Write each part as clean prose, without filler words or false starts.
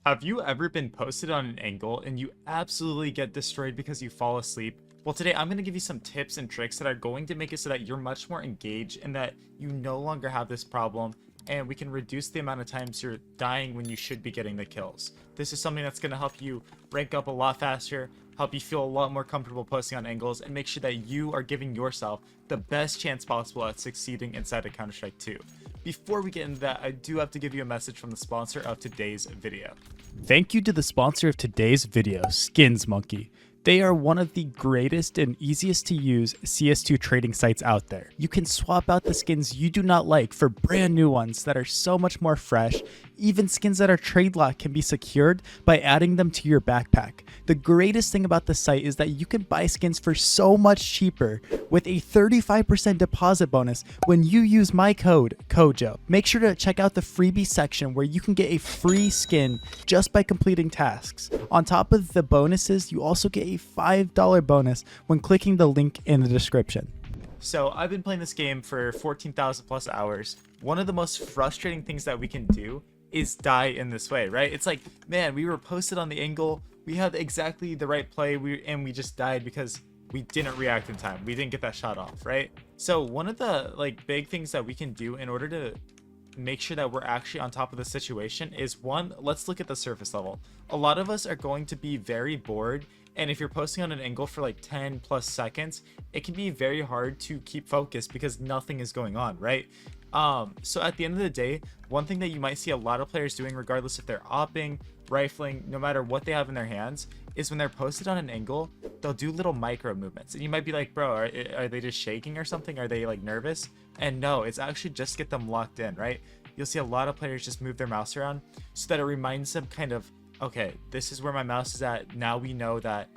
Have you ever been posted on an angle and you absolutely get destroyed because you fall asleep? Well, today I'm going to give you some tips and tricks that are going to make it so that you're much more engaged and that you no longer have this problem, and we can reduce the amount of times you're dying when you should be getting the kills. This is something that's going to help you rank up a lot faster, help you feel a lot more comfortable posting on angles, and make sure that you are giving yourself the best chance possible at succeeding inside of Counter-Strike 2. Before we get into that, I do have to give you a message from the sponsor of today's video. Thank you to the sponsor of today's video, Skins Monkey. They are one of the greatest and easiest to use CS2 trading sites out there. You can swap out the skins you do not like for brand new ones that are so much more fresh. Even skins that are trade locked can be secured by adding them to your backpack. The greatest thing about the site is that you can buy skins for so much cheaper with a 35% deposit bonus when you use my code CoJo. Make sure to check out the freebie section where you can get a free skin just by completing tasks. On top of the bonuses, you also get a $5 bonus when clicking the link in the description. So I've been playing this game for 14,000 plus hours. One of the most frustrating things that we can do is die in this way, right? It's like, man, we were posted on the angle, we had exactly the right play, and we just died because we didn't react in time. We didn't get that shot off, right? So one of the big things that we can do in order to make sure that we're actually on top of the situation is, one, let's look at the surface level. A lot of us are going to be very bored, and if you're posting on an angle for like 10 plus seconds, it can be very hard to keep focused because nothing is going on, right? So at the end of the day, one thing that you might see a lot of players doing, regardless if they're opping, rifling, no matter what they have in their hands, is when they're posted on an angle, they'll do little micro movements. And you might be like, bro, are they just shaking or something? Are they like nervous? And no, it's actually just get them locked in, right? You'll see a lot of players just move their mouse around so that it reminds them kind of, okay, this is where my mouse is at. Now we know that,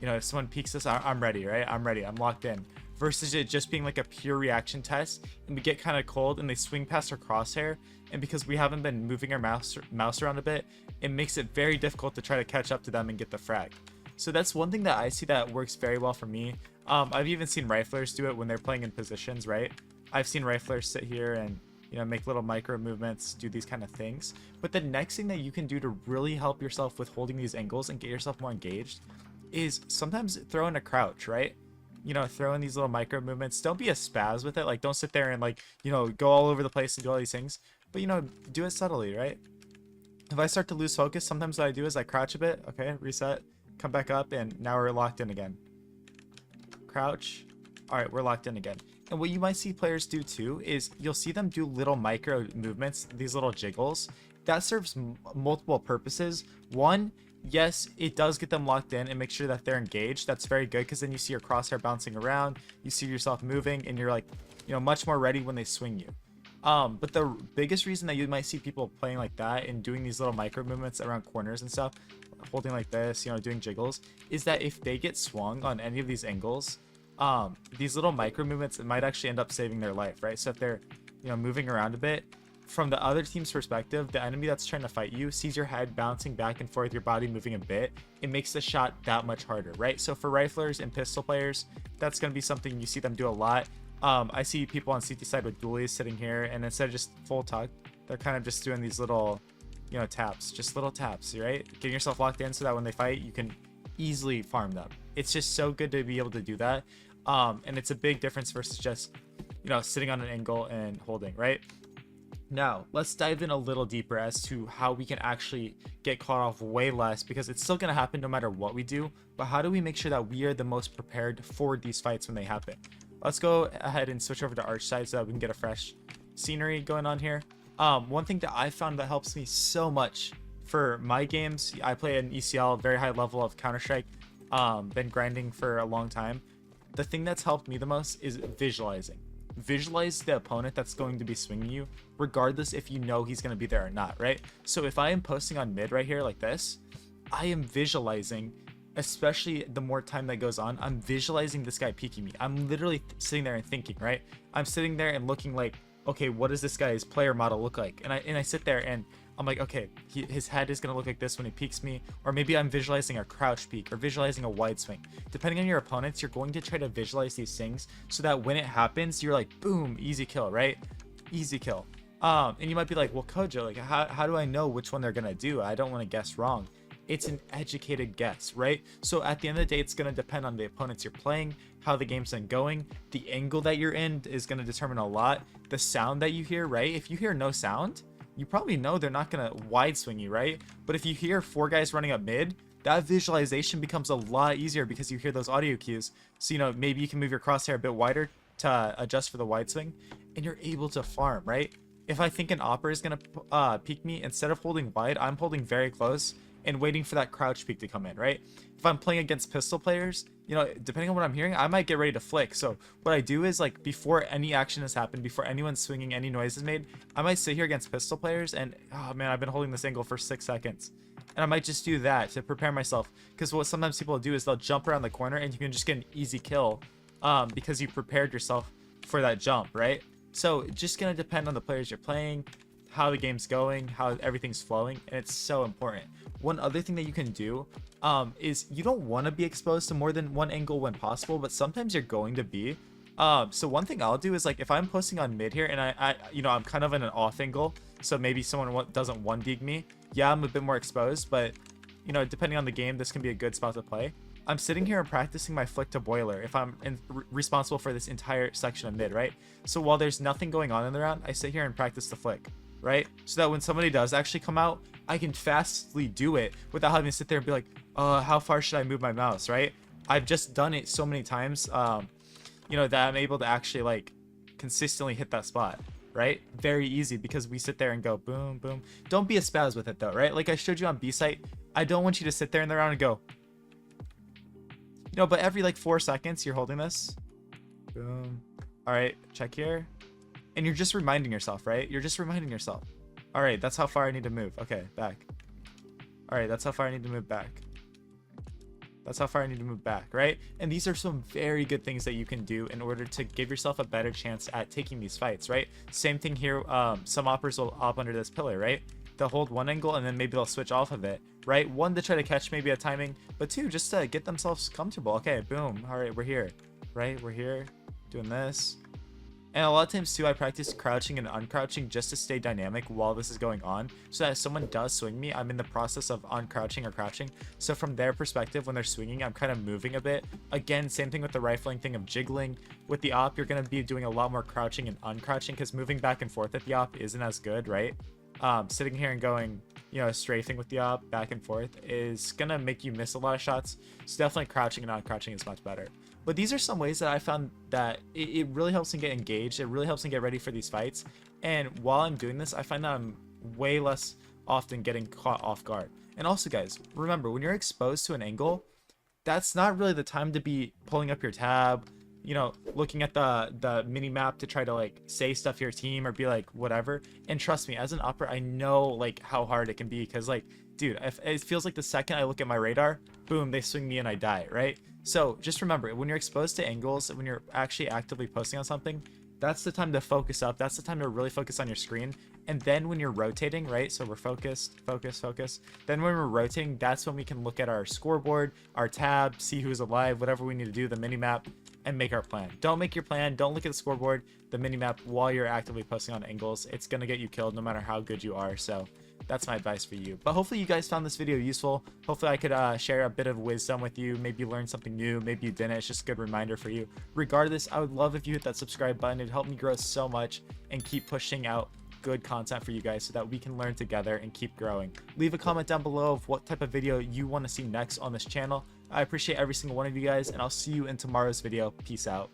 you know, if someone peeks us, I'm ready, right? I'm ready, I'm locked in. Versus it just being like a pure reaction test, and we get kind of cold and they swing past our crosshair, and because we haven't been moving our mouse around a bit, it makes it very difficult to try to catch up to them and get the frag. So that's one thing that I see that works very well for me. I've even seen riflers do it when they're playing in positions, right? I've seen riflers sit here and, you know, make little micro movements, do these kind of things. But the next thing that you can do to really help yourself with holding these angles and get yourself more engaged is sometimes throw in a crouch, right? You know, throw in these little micro movements. Don't be a spaz with it. Like, don't sit there and, like, you know, go all over the place and do all these things. But, you know, do it subtly, right? If I start to lose focus, sometimes what I do is I crouch a bit. Okay, reset, come back up, and now we're locked in again. Crouch. All right, we're locked in again. And what you might see players do too is you'll see them do little micro movements, these little jiggles. That serves multiple purposes. One, yes, it does get them locked in and make sure that they're engaged. That's very good because then you see your crosshair bouncing around, you see yourself moving, and you're like, you know, much more ready when they swing you. But the biggest reason that you might see people playing like that and doing these little micro movements around corners and stuff, holding like this, you know, doing jiggles, is that if they get swung on any of these angles, these little micro movements, it might actually end up saving their life, right? So if they're, you know, moving around a bit, from the other team's perspective, the enemy that's trying to fight you sees your head bouncing back and forth, your body moving a bit. It makes the shot that much harder, right? So for riflers and pistol players, that's going to be something you see them do a lot. I see people on CT side with dualies sitting here, and instead of just full tuck, they're kind of just doing these little, you know, taps, just little taps, right? Getting yourself locked in so that when they fight, you can easily farm them. It's just so good to be able to do that. And it's a big difference versus just, you know, sitting on an angle and holding, right? Now, let's dive in a little deeper as to how we can actually get caught off way less, because it's still going to happen no matter what we do. But how do we make sure that we are the most prepared for these fights when they happen? Let's go ahead and switch over to arch side so that we can get a fresh scenery going on here. One thing that I found that helps me so much for my games, I play an ECL, very high level of Counter-Strike, been grinding for a long time. The thing that's helped me the most is visualizing. Visualize the opponent that's going to be swinging you, regardless if you know he's going to be there or not, right? So if I am posting on mid right here like this, I am visualizing, especially the more time that goes on, I'm visualizing this guy peeking me. I'm literally sitting there and thinking, right? I'm sitting there and looking like, okay, what does this guy's player model look like? And I sit there and I'm like, okay, his head is going to look like this when he peeks me, or maybe I'm visualizing a crouch peek or visualizing a wide swing. Depending on your opponents, you're going to try to visualize these things so that when it happens, you're like, boom, easy kill, right? Easy kill. And you might be like, well, Kojo, like, how do I know which one they're gonna do? I don't want to guess wrong. It's an educated guess, right? So at the end of the day, it's gonna depend on the opponents you're playing, how the game's been going, the angle that you're in is gonna determine a lot, the sound that you hear, right? If you hear no sound, you probably know they're not gonna wide swing you, right? But if you hear 4 guys running up mid, that visualization becomes a lot easier because you hear those audio cues. So, you know, maybe you can move your crosshair a bit wider to adjust for the wide swing, and you're able to farm, right? If I think an opera is gonna peek me, instead of holding wide, I'm holding very close and waiting for that crouch peek to come in, right? If I'm playing against pistol players, you know, depending on what I'm hearing, I might get ready to flick. So what I do is, like, before any action has happened, before anyone's swinging, any noise is made, I might sit here against pistol players and, oh man, I've been holding this angle for 6 seconds. And I might just do that to prepare myself. Because what sometimes people do is they'll jump around the corner and you can just get an easy kill because you prepared yourself for that jump, right? So just gonna depend on the players you're playing, how the game's going, how everything's flowing, and it's so important. One other thing that you can do is you don't want to be exposed to more than one angle when possible, but sometimes you're going to be. So one thing I'll do is, like, if I'm posting on mid here and I you know, I'm kind of in an off angle, so maybe someone doesn't 1-dig me, yeah, I'm a bit more exposed, but you know, depending on the game, this can be a good spot to play. I'm sitting here and practicing my flick to boiler if I'm responsible for this entire section of mid, right? So while there's nothing going on in the round, I sit here and practice the flick, right? So that when somebody does actually come out, I can fastly do it without having to sit there and be like, how far should I move my mouse, right? I've just done it so many times, you know, that I'm able to actually, like, consistently hit that spot, right? Very easy because we sit there and go boom, boom. Don't be a spaz with it though, right? Like I showed you on B site, I don't want you to sit there in the round and go, you know, but every like 4 seconds you're holding this. Boom. All right, check here. And you're just reminding yourself, right? You're just reminding yourself. All right, that's how far I need to move. Okay, back. All right, that's how far I need to move back. That's how far I need to move back, right? And these are some very good things that you can do in order to give yourself a better chance at taking these fights, right? Same thing here. Some operas will op under this pillar, right? They'll hold one angle and then maybe they'll switch off of it, right? One, to try to catch maybe a timing, but two, just to get themselves comfortable. Okay, boom. All right, we're here, right? We're here doing this. And a lot of times too, I practice crouching and uncrouching just to stay dynamic while this is going on, so that if someone does swing me, I'm in the process of uncrouching or crouching. So from their perspective, when they're swinging, I'm kind of moving a bit. Again, same thing with the rifling thing of jiggling. With the op, you're going to be doing a lot more crouching and uncrouching because moving back and forth at the op isn't as good, right? Sitting here and going, you know, strafing with the op back and forth is going to make you miss a lot of shots. So definitely crouching and uncrouching is much better. But these are some ways that I found that it really helps me get engaged. It really helps me get ready for these fights. And while I'm doing this, I find that I'm way less often getting caught off guard. And also, guys, remember, when you're exposed to an angle, that's not really the time to be pulling up your tab, you know, looking at the mini map to try to like say stuff to your team or be like whatever. And trust me, as an upper, I know like how hard it can be because, like, dude, it feels like the second I look at my radar, boom, they swing me and I die, right? So just remember, when you're exposed to angles, when you're actually actively posting on something, that's the time to focus up. That's the time to really focus on your screen. And then when you're rotating, right? So we're focused, focus, focus. Then when we're rotating, that's when we can look at our scoreboard, our tab, see who's alive, whatever we need to do, the mini map, and make our plan. Don't make your plan. Don't look at the scoreboard, the mini map while you're actively posting on angles. It's going to get you killed no matter how good you are. So that's my advice for you. But hopefully you guys found this video useful. Hopefully I could share a bit of wisdom with you. Maybe you learned something new. Maybe you didn't. It's just a good reminder for you. Regardless, I would love if you hit that subscribe button. It'd help me grow so much and keep pushing out good content for you guys so that we can learn together and keep growing. Leave a comment down below of what type of video you want to see next on this channel. I appreciate every single one of you guys, and I'll see you in tomorrow's video. Peace out.